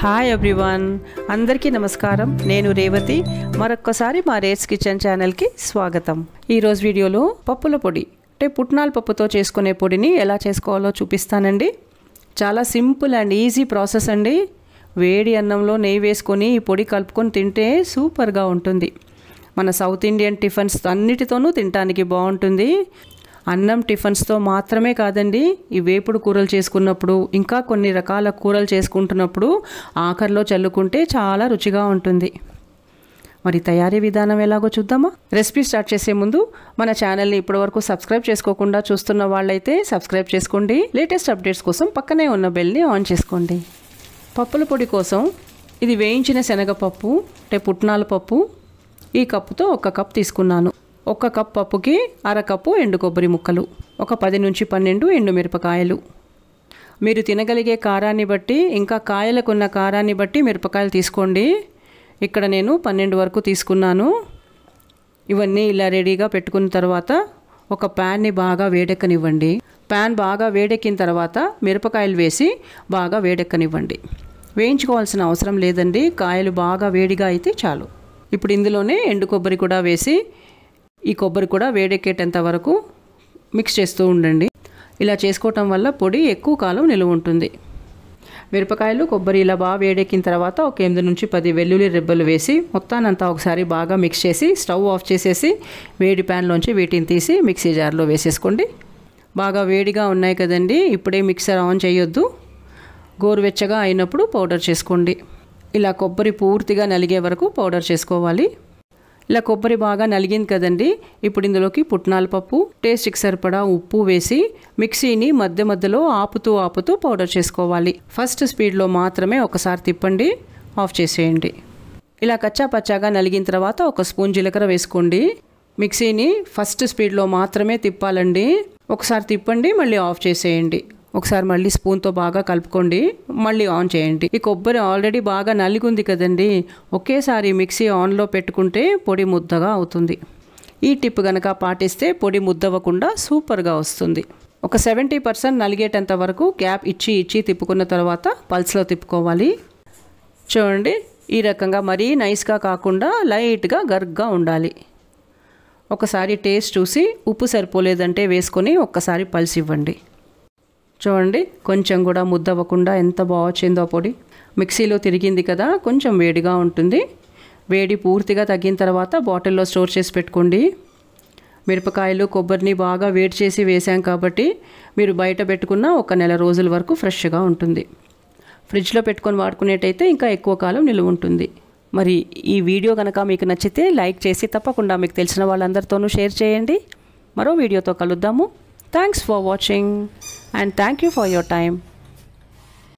Hi everyone, అందరికీ నమస్కారం. నేను రేవతి. మరొక్కసారి మా రేట్స్ కిచెన్ ఛానల్కి స్వాగతం. ఈరోజు వీడియోలో పప్పుల పొడి అంటే పుట్నాల పప్పుతో చేసుకునే పొడిని ఎలా చేసుకోవాలో చూపిస్తానండి. చాలా సింపుల్ అండ్ ఈజీ ప్రాసెస్ అండి. వేడి అన్నంలో నెయ్యి వేసుకొని ఈ పొడి కలుపుకొని తింటే సూపర్గా ఉంటుంది. మన సౌత్ ఇండియన్ టిఫిన్స్ అన్నిటితోనూ తినడానికి బాగుంటుంది. అన్నం టిఫిన్స్తో మాత్రమే కాదండి, ఈ వేపుడు కూరలు చేసుకున్నప్పుడు ఇంకా కొన్ని రకాల కూరలు చేసుకుంటున్నప్పుడు ఆఖరిలో చల్లుకుంటే చాలా రుచిగా ఉంటుంది. మరి తయారీ విధానం ఎలాగో చూద్దామా? రెసిపీ స్టార్ట్ చేసే ముందు మన ఛానల్ని ఇప్పటివరకు సబ్స్క్రైబ్ చేసుకోకుండా చూస్తున్న వాళ్ళైతే సబ్స్క్రైబ్ చేసుకోండి. లేటెస్ట్ అప్డేట్స్ కోసం పక్కనే ఉన్న బెల్ని ఆన్ చేసుకోండి. పప్పుల పొడి కోసం ఇది వేయించిన శనగపప్పు అంటే పుట్నాల పప్పు. ఈ కప్పుతో 1 కప్ తీసుకున్నాను. 1 కప్ పప్పుకి 1/2 కప్పు ఎండు కొబ్బరి ముక్కలు, ఒక 10 నుంచి 12 ఎండుమిరపకాయలు. మీరు తినగలిగే కారాన్ని బట్టి ఇంకా కాయలకున్న కారాన్ని బట్టి మిరపకాయలు తీసుకోండి. ఇక్కడ నేను 12 వరకు తీసుకున్నాను. ఇవన్నీ ఇలా రెడీగా పెట్టుకున్న తర్వాత ఒక ప్యాన్ని బాగా వేడెక్కనివ్వండి. ప్యాన్ బాగా వేడెక్కిన తర్వాత మిరపకాయలు వేసి బాగా వేడెక్కనివ్వండి. వేయించుకోవాల్సిన అవసరం లేదండి, కాయలు బాగా వేడిగా అయితే చాలు. ఇప్పుడు ఇందులోనే ఎండు కొబ్బరి కూడా వేసి ఈ కొబ్బరి కూడా వేడెక్కేటంత వరకు మిక్స్ చేస్తూ ఉండండి. ఇలా చేసుకోవటం వల్ల పొడి ఎక్కువ కాలం నిలువ ఉంటుంది. మిరపకాయలు కొబ్బరి ఇలా బాగా వేడెక్కిన తర్వాత ఒక 8 నుంచి 10 వెల్లుల్లి రెబ్బలు వేసి మొత్తానంతా ఒకసారి బాగా మిక్స్ చేసి స్టవ్ ఆఫ్ చేసేసి వేడి ప్యాన్లోంచి వీటిని తీసి మిక్సీ జార్లో వేసేసుకోండి. బాగా వేడిగా ఉన్నాయి కదండి, ఇప్పుడే మిక్సర్ ఆన్ చేయొద్దు. గోరువెచ్చగా అయినప్పుడు పౌడర్ చేసుకోండి. ఇలా కొబ్బరి పూర్తిగా నలిగే వరకు పౌడర్ చేసుకోవాలి. ఇలా కొబ్బరి బాగా నలిగింది కదండి, ఇప్పుడు ఇందులోకి పుట్నాల పప్పు, టేస్ట్కి సరిపడా ఉప్పు వేసి మిక్సీని మధ్య మధ్యలో ఆపుతూ పౌడర్ చేసుకోవాలి. ఫస్ట్ స్పీడ్లో మాత్రమే ఒకసారి తిప్పండి, ఆఫ్ చేసేయండి. ఇలా కచ్చా పచ్చాగా నలిగిన తర్వాత 1 స్పూన్ జీలకర్ర వేసుకోండి. మిక్సీని ఫస్ట్ స్పీడ్లో మాత్రమే తిప్పాలండి. ఒకసారి తిప్పండి, మళ్ళీ ఆఫ్ చేసేయండి. ఒకసారి మళ్ళీ స్పూన్తో బాగా కలుపుకోండి, మళ్ళీ ఆన్ చేయండి. ఈ కొబ్బరి ఆల్రెడీ బాగా నలిగుంది కదండి, ఒకేసారి మిక్సీ ఆన్లో పెట్టుకుంటే పొడి ముద్దగా అవుతుంది. ఈ టిప్ కనుక పాటిస్తే పొడి ముద్దవ్వకుండా సూపర్గా వస్తుంది. ఒక 70% నలిగేటంత వరకు గ్యాప్ ఇచ్చి తిప్పుకున్న తర్వాత పల్స్లో తిప్పుకోవాలి. చూడండి, ఈ రకంగా మరీ నైస్గా కాకుండా లైట్గా గరుగ్గా ఉండాలి. ఒకసారి టేస్ట్ చూసి ఉప్పు సరిపోలేదంటే వేసుకొని ఒక్కసారి పల్స్ ఇవ్వండి. చూడండి, కొంచెం కూడా ముద్దవ్వకుండా ఎంత బాగా వచ్చిందో పొడి. మిక్సీలో తిరిగింది కదా, కొంచెం వేడిగా ఉంటుంది. వేడి పూర్తిగా తగ్గిన తర్వాత బాటిల్లో స్టోర్ చేసి పెట్టుకోండి. మిరపకాయలు కొబ్బరిని బాగా వేడి చేసి వేసాం కాబట్టి మీరు బయట పెట్టుకున్న 1 నెల రోజుల వరకు ఫ్రెష్గా ఉంటుంది. ఫ్రిడ్జ్లో పెట్టుకొని వాడుకునేటైతే ఇంకా ఎక్కువ కాలం నిలువ ఉంటుంది. మరి ఈ వీడియో కనుక మీకు నచ్చితే లైక్ చేసి తప్పకుండా మీకు తెలిసిన వాళ్ళందరితోనూ షేర్ చేయండి. మరో వీడియోతో కలుద్దాము. Thanks for watching and thank you for your time.